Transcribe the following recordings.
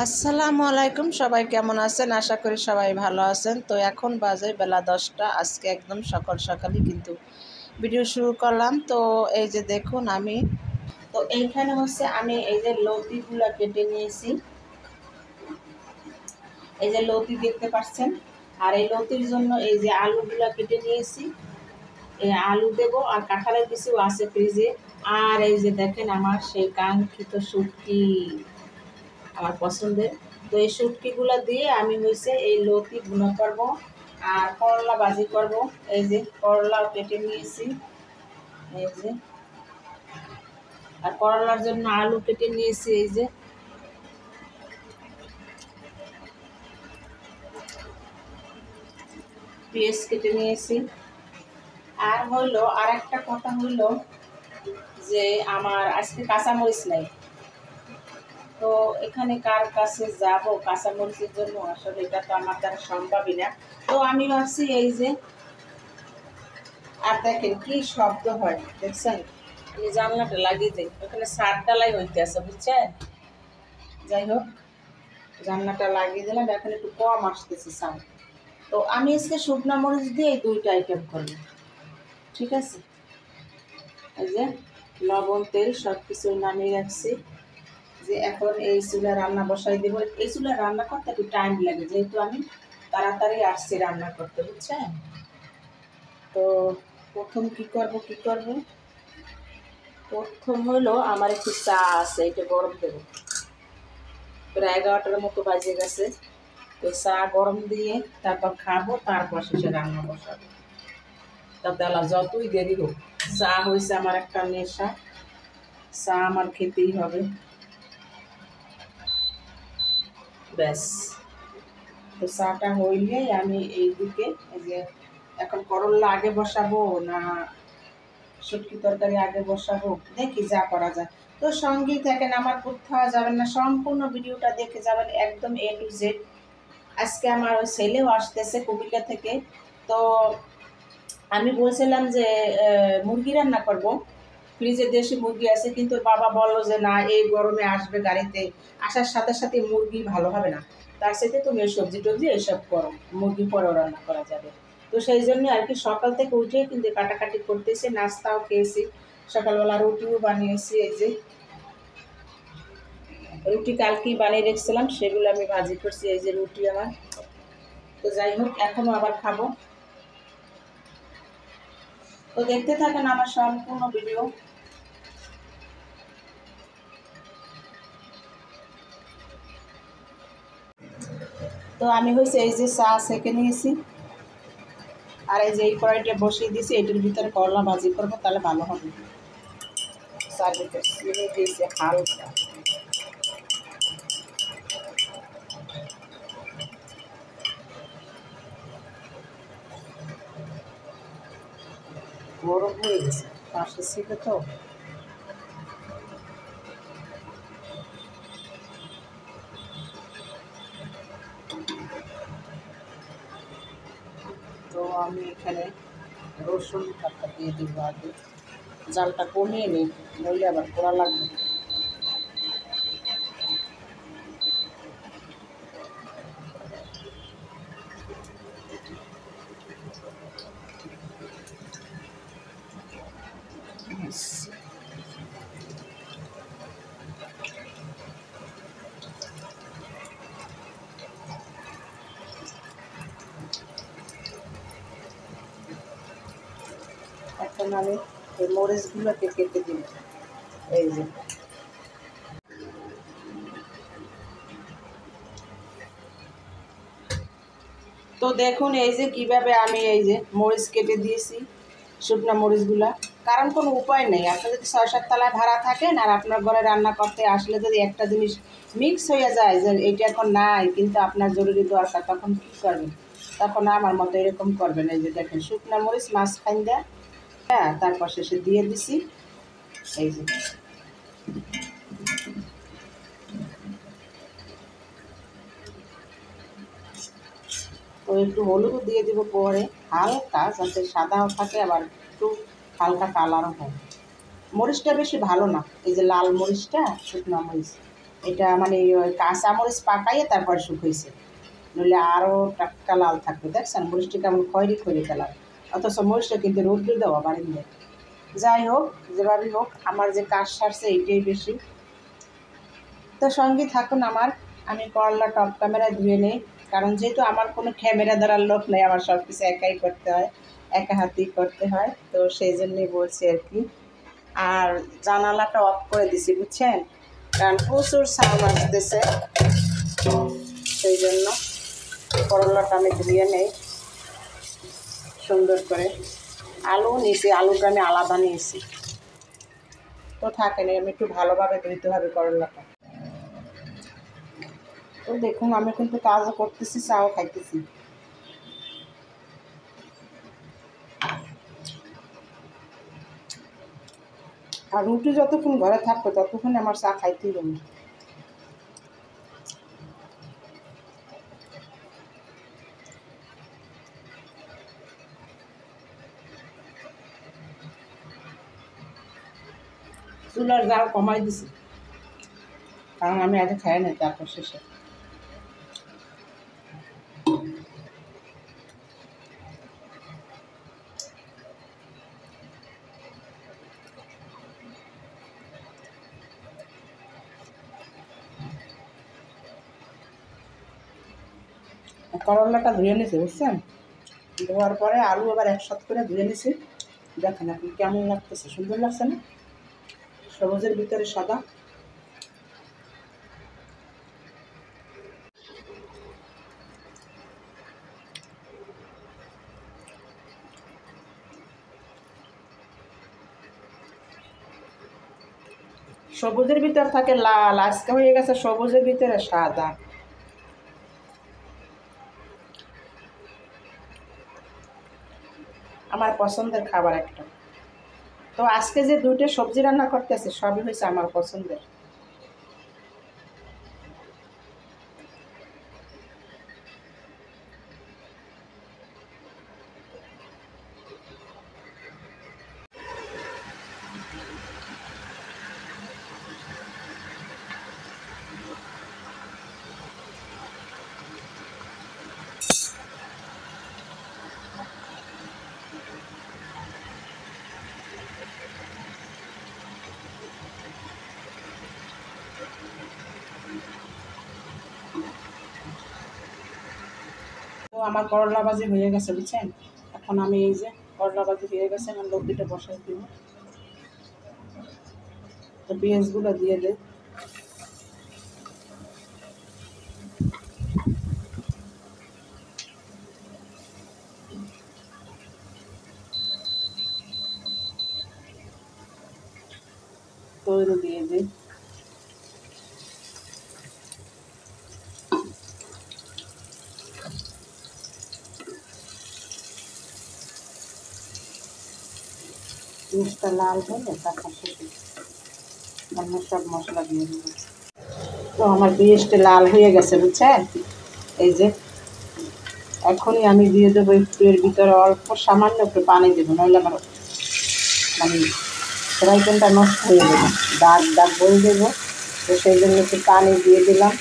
আসসালামু আলাইকুম, সবাই কেমন আছেন? আশা করি সবাই ভালো আছেন। তো এখন বাজে বেলা 10টা। আজকে একদম সকাল সকালই কিন্তু ভিডিও শুরু করলাম। তো এই যে দেখুন, এইখানে হচ্ছে আমি এই যে লতিগুলো কেটে নিয়েছি। এই যে লতি দেখতে পাচ্ছেন, আর এই লতির জন্য এই যে আলুগুলা কেটে নিয়েছি। এই আলু দেবো, আর কাঁঠালের কিছু আছে ফ্রিজে। আর এই যে দেখেন আমার সেই কাঙ্ক্ষিত শুটকি, আমার পছন্দের। তো এই শুটকিগুলো দিয়ে আমি এই লতি ভুনা করব, আর করলা ভাজি করব। এই যে করলাও কেটে নিয়েছি, এই যে। আর করলার জন্য আলু কেটে নিয়েছি, এই যে। পেঁয়াজ কেটে নিয়েছি। আর আর একটা কথা যে আমার আজকে কাঁচামরিচ নাই। তো এখানে কার কাছে যাব কাঁচামরিচের জন্য? আসলে এটা তো আমার দ্বারা সম্ভবই না। তো আমি ভাবছি এই যে, আর দেখেন কি শব্দ হয়, দেখছেন? আমি জানলাটা লাগিয়ে দিই, ওখানে সার ডালাই হইতে আছে, বুঝছেন? যাই হোক, জানলাটা লাগিয়ে দিলাম, এখন একটু কম আসতেছে সাউন্ড। তো আমি আজকে শুকনা মরিচ দিয়ে এই দুইটা আইটেম করবো, ঠিক আছে? এই যে লবণ তেল সব কিছু নামিয়ে রাখছি। যে এখন এই চুলা রান্না বসাই দেবো। এই চুলা রান্না করতে একটু টাইম লাগে, যেহেতু আমি তাড়াতাড়ি আসছি রান্না করতে, বুঝছেন? তো প্রথম কি করব প্রথম আমার একটু চা আছে, এটা গরম দেবো। প্রায় 11টার মতো বাজে গেছে। তো চা গরম দিয়ে তারপর খাবো, তারপর শেষে রান্না বসাবো। তাতে আলা যতই দেরি হোক, চা হয়েছে আমার একটা নেশা, চা আমার খেতেই হবে। ব্যাস। তো চাটা হইলে আমি এইদিকে এই যে এখন করলা আগে বসাবো না শুটকি তরকারি আগে বসাবো, দেখি যা করা যায়। তো সঙ্গেই থাকেন, আমার কোথাও যাবেন না, সম্পূর্ণ ভিডিওটা দেখে যাবেন একদম A to Z। আজকে আমার ওই ছেলেও আসতেছে কুমিল্লা থেকে। তো আমি বলছিলাম যে মুরগি রান্না করব, ফ্রিজে দেশি মুরগি আছে, কিন্তু বাবা বললো যে না, এই গরমে আসবে গাড়িতে, আসার সাথে সাথে মুরগি ভালো হবে না, তার সাথে তুমি সবজি টবজি এইসব করো, মুরগি পরেও রান্না করা যাবে। তো সেই জন্য আর কি সকাল থেকে উঠে কিন্তু কাটাকাটি করতেছি, নাস্তাও খেয়েছি, সকালবেলা রুটিও বানিয়েছি। এই যে রুটি কালকেই বানিয়ে রেখেছিলাম, সেগুলো আমি ভাজি করছি। এই যে রুটি আমার। তো যাই হোক, এখনো আবার খাবো। তো দেখতে থাকেন আমার সম্পূর্ণ ভিডিও। তো আমি এই যে চা সেঁকে নিয়েছি, আর এই যে এই কড়াইটা বসিয়ে দিয়েছি, এটার ভিতরে করলা ভাজি করবো, তাহলে ভালো হবে। চার ভিতরে চিনি দিয়েছি হালকা। গরম হয়ে গেছে, পাশে ছিল তো। তো আমি এখানে রসুন পাতা দিয়ে দিব আগে, জালটা কমিয়ে নিই, নইলে আবার পোড়া লাগবে। এখন আমি এই মরিচগুলোকে কেটে দিব, এই যে। তো দেখুন এই যে কিভাবে আমি এই যে মরিচ কেটে দিয়েছি, শুকনা মরিচগুলা। কারণ কোনো উপায় নেই, আপনি যদি 6-7 তলায় ভাড়া থাকেন আর আপনার ঘরে রান্না করতে আসলে যদি একটা জিনিস মিক্স হয়ে যায় যে এটা এখন নাই কিন্তু আপনার জরুরি দরকার, তখন কী করবেন? তখন আমার মতো এরকম করবেন। এই যে দেখেন শুকনা মরিচ মাঝখান দেয়, হ্যাঁ, তারপর শেষে দিয়ে দিছি, এই যে। তো একটু হলুদ দিয়ে দিব পরে, হালকা, যাতে সাদাও থাকে আবার একটু হালকা কালারও হয়। মরিচটা বেশি ভালো না, এই যে লাল মরিচটা, শুকনো মরিচ, এটা মানে ওই কাঁচামরিচ পাকাইয়ে তারপর শুকাইছে, নইলে আরও টাটকা লাল থাকবে। দেখছেন মরিচটা কেমন খয়েরি খয়েরি কালার, অথচ মরিচটা কিন্তু রোদ্রে দেওয়া বাড়িতে। যাই হোক, যেভাবেই হোক আমার যে কাজ সারছে এইটাই বেশি। তো সঙ্গে থাকুন আমার। আমি করলা টপ ক্যামেরায় ধুয়ে নেই, কারণ যেহেতু আমার কোনো ক্যামেরা ধরার লোক নেই, আমার সব কিছু একাই করতে হয়, একা হাতেই করতে হয়, তো সেই জন্যই বলছি আর কি। আর জানালাটা অফ করে দিছি বুঝছেন, কারণ প্রচুর সাউন্ড আসতেছে, সেই জন্য। করলাটা আমি ধুয়ে নেই সুন্দর করে। আলু নিয়েছি, আলুটা আমি আলাদা নিয়েছি, তো থাকেন আমি একটু ভালোভাবে ধুইতে হবে করলাটা। তো দেখুন আমি কিন্তু কাজও করতেছি, চাও খাইতেছি। আর রুটি যতক্ষণ ঘরে থাকবে ততক্ষণ আমার চা খাইতেই হবে। চুলার জাল কমাই দিছি, কারণ আমি আগে খাই না, তারপর শেষে। করলাটা ধুয়ে নিছি বুঝছেন, ধোয়ার পরে আলু আবার একসাথে করে ধুয়ে নিছি। দেখেন এখন কেমন লাগতেছে, সুন্দর লাগছে না, সবুজের ভিতরে সাদা। সবুজের ভিতর থাকে লাল, আজকে হয়ে গেছে সবুজের ভিতরে সাদা। আমার পছন্দের খাবার একটা। তো আজকে যে দুইটা সবজি রান্না করতেছে সবই হয়েছে আমার পছন্দের। তো আমার করলা ভাজি হয়ে গেছে বুঝছেন, এখন আমি এই যে করলা ভাজি হয়ে গেছে, আমার লোক দুটো বসাই দিব। তো পেঁয়াজগুলো দিয়ে দেয়। তৈরি দিয়ে দিই। জিনিসটা লাল হলে তারপর আমি সব মশলা দিয়ে দেবো। তো আমার পেঁয়াজটা লাল হয়ে গেছে বুঝছেন, এই যে এখনই আমি দিয়ে দেবো একটু এর ভিতরে অল্প সামান্য একটু পানি দেবো, নাহলে আমার মানে ফ্রাই প্যানটা নষ্ট হয়ে যাবে, দাগ দাগ বলে দেবো। তো সেই জন্য একটু পানি দিয়ে দিলাম।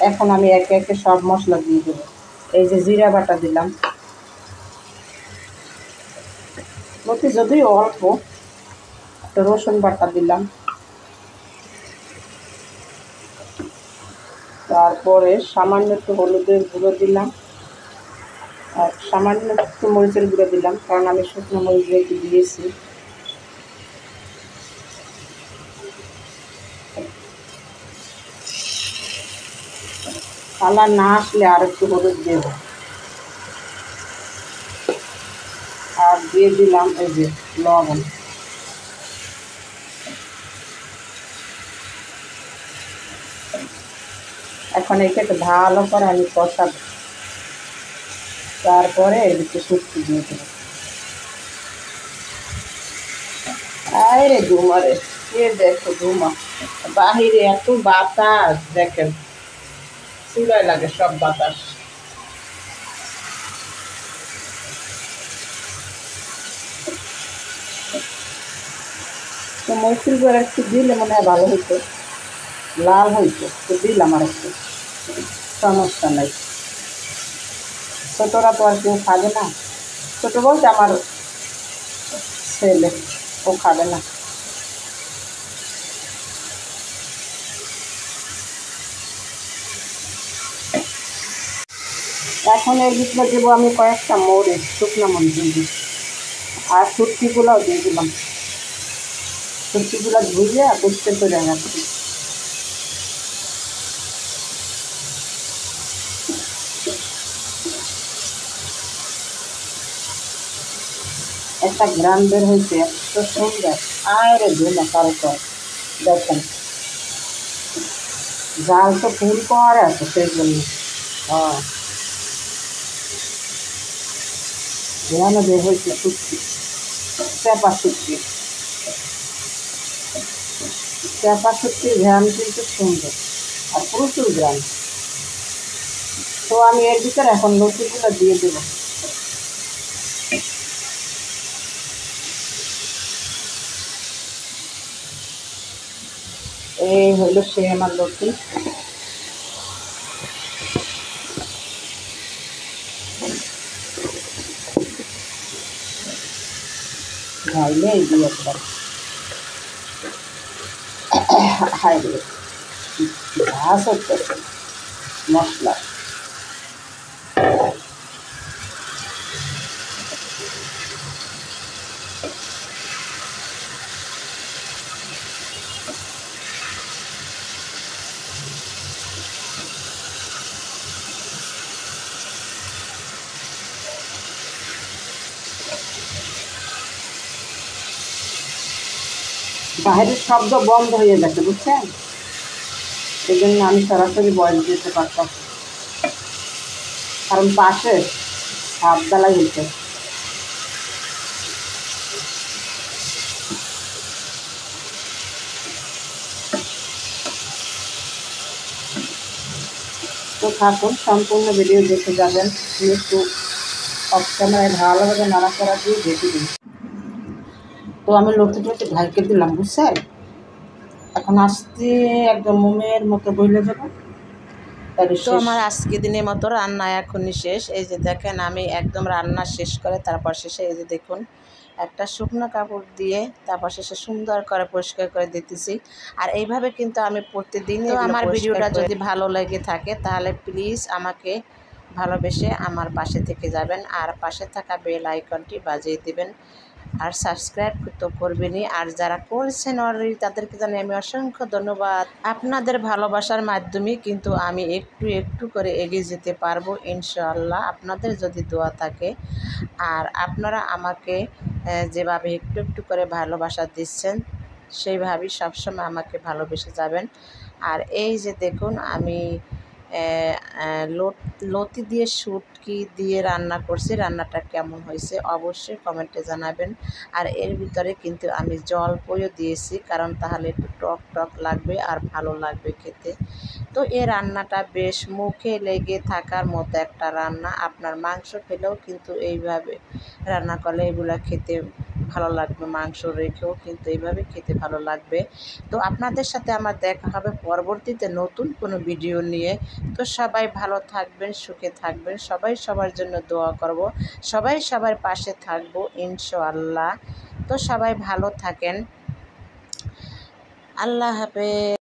এখন আমি একে একে সব মশলা দিয়ে দেবো। এই যে জিরা বাটা দিলাম, মধ্যে যদিও অল্প, একটা রসুন বাটা দিলাম, তারপরে সামান্য একটু হলুদের গুঁড়ো দিলাম, আর সামান্য একটু মরিচের গুঁড়ো দিলাম, কারণ আমি শুকনো মরিচ একটু দিয়েছি। কালার না আসলে আর একটু হলুদ দেব, আর দিয়ে দিলাম এই যে লবণ। এখন একে একটু ভালো করে আমি কষাবো, তারপরে এদিকে শুক্তি দিয়ে দেবো। আরে ধুমারে, কে দেখো ধুমা, বাহিরে এত বাতাস দেখেন, চুলায় লাগে সব বাতাস। তো মসুর গুঁড়া একটু দিলে মনে হয় ভালো হতো। লাল হয়েছে তো দিলাম আর একটু, সমস্যা নাই। ছোটোরা তো আর কেউ খাবে না, ছোটো বলতে আমার ছেলে, ও খাবে না। এখন এর ভিতরে দেবো আমি কয়েকটা মরিচ, শুকনো মরিচ দিয়ে, আর শুটকিগুলোও দিয়ে দিলাম। শুটকিগুলো ধুয়ে পরিষ্কার করে রাখছি। একটা গ্রাম বের হয়েছে, এত সুন্দর। আরে ধুলো কারো কর, দেখেন জাল তো ফুল করে আছে সেই জন্য। হ্যাঁ, গ্রামে বের হয়েছে শুটকি, চেপা শুটকি। চেপা শুটকির ঘ্রাণ কিন্তু সুন্দর আর প্রচুর ঘ্রাণ। তো আমি এর ভিতরে এখন লতিগুলো দিয়ে দেবো। এই হলো সে আমার লতি। ঢাইলে এই দিয়ে একবার হাইলে ঘাস হচ্ছে মশলা। বাইরের শব্দ বন্ধ হয়ে গেছে বুঝছেন, সেই জন্য আমি সরাসরি বয়স দিতে পারতাম, কারণ পাশে হাত জ্বালাই হয়েছে। তো থাকুন, সম্পূর্ণ ভিডিও দেখে যাবেন। একটু অফ ক্যামেরায় ভালোভাবে নাড়াচাড়া দিয়ে দেখে দিন। তো আমি লতিটা একটু ঢাইকে দিলাম বুঝছেন। এখন আসতে একদম মোমের মতো বইলে যাবো। তো আমার আজকে দিনের মতো রান্না এখনই শেষ। এই যে দেখেন আমি একদম রান্না শেষ করে তারপর শেষে এই যে দেখুন একটা শুকনো কাপড় দিয়ে তারপর শেষে সুন্দর করে পরিষ্কার করে দিতেছি। আর এইভাবে কিন্তু আমি প্রতিদিন। তো আমার ভিডিওটা যদি ভালো লেগে থাকে তাহলে প্লিজ আমাকে ভালোবেসে আমার পাশে থেকে যাবেন, আর পাশে থাকা বেল আইকনটি বাজিয়ে দিবেন, আর সাবস্ক্রাইব তো করবেনই। আর যারা করেছেন অলরেডি তাদেরকে জানাই আমি অসংখ্য ধন্যবাদ। আপনাদের ভালোবাসার মাধ্যমে কিন্তু আমি একটু একটু করে এগিয়ে যেতে পারবো ইনশাআল্লাহ, আপনাদের যদি দোয়া থাকে। আর আপনারা আমাকে যেভাবে একটু একটু করে ভালোবাসা দিচ্ছেন সেইভাবেই সবসময় আমাকে ভালোবেসে যাবেন। আর এই যে দেখুন আমি লতি দিয়ে শুটকি দিয়ে রান্না করছি, রান্নাটা কেমন হয়েছে অবশ্যই কমেন্টে জানাবেন। আর এর ভিতরে কিন্তু আমি জলপইও দিয়েছি, কারণ তাহলে একটু টক টক লাগবে আর ভালো লাগবে খেতে। তো এই রান্নাটা বেশ মুখে লেগে থাকার মতো একটা রান্না। আপনার মাংস খেলেও কিন্তু এইভাবে রান্না করলে এগুলো খেতে ভালো লাগবে, মাংস রেখেও কিন্তু এইভাবে খেতে ভালো লাগবে। তো আপনাদের সাথে আমার দেখা হবে পরবর্তীতে নতুন কোনো ভিডিও নিয়ে। তো সবাই ভালো থাকবেন, সুখে থাকবেন, সবাই সবার জন্য দোয়া করব, সবাই সবার পাশে থাকবো ইনশাআল্লাহ। তো সবাই ভালো থাকেন, আল্লাহ হাফেজ।